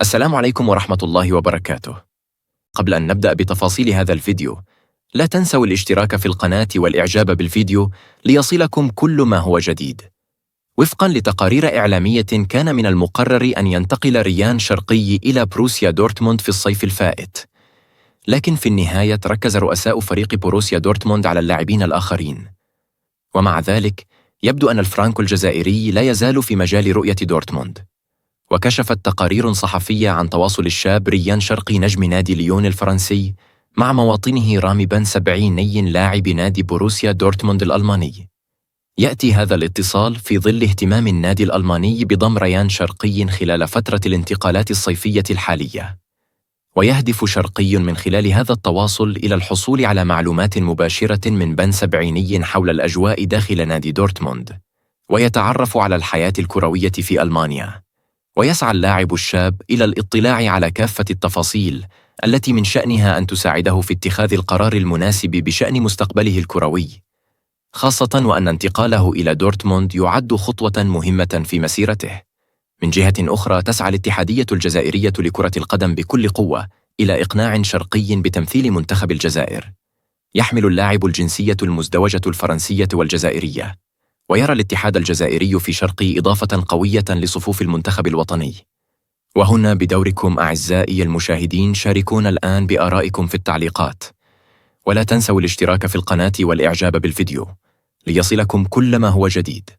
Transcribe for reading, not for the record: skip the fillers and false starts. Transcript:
السلام عليكم ورحمة الله وبركاته. قبل أن نبدأ بتفاصيل هذا الفيديو، لا تنسوا الاشتراك في القناة والإعجاب بالفيديو ليصلكم كل ما هو جديد. وفقاً لتقارير إعلامية، كان من المقرر أن ينتقل ريان شرقي إلى بروسيا دورتموند في الصيف الفائت، لكن في النهاية ركز رؤساء فريق بروسيا دورتموند على اللاعبين الآخرين. ومع ذلك يبدو أن الفرانكو الجزائري لا يزال في مجال رؤية دورتموند. وكشفت تقارير صحفية عن تواصل الشاب ريان شرقي نجم نادي ليون الفرنسي مع مواطنه رامي بن 70 لاعب نادي بروسيا دورتموند الألماني. يأتي هذا الاتصال في ظل اهتمام النادي الألماني بضم ريان شرقي خلال فترة الانتقالات الصيفية الحالية، ويهدف شرقي من خلال هذا التواصل إلى الحصول على معلومات مباشرة من بن 70 حول الأجواء داخل نادي دورتموند، ويتعرف على الحياة الكروية في ألمانيا. ويسعى اللاعب الشاب إلى الاطلاع على كافة التفاصيل التي من شأنها أن تساعده في اتخاذ القرار المناسب بشأن مستقبله الكروي، خاصة وأن انتقاله إلى دورتموند يعد خطوة مهمة في مسيرته. من جهة أخرى، تسعى الاتحادية الجزائرية لكرة القدم بكل قوة إلى إقناع شرقي بتمثيل منتخب الجزائر. يحمل اللاعب الجنسية المزدوجة الفرنسية والجزائرية، ويرى الاتحاد الجزائري في شرقي إضافة قوية لصفوف المنتخب الوطني. وهنا بدوركم أعزائي المشاهدين، شاركونا الآن بآرائكم في التعليقات، ولا تنسوا الاشتراك في القناة والإعجاب بالفيديو ليصلكم كل ما هو جديد.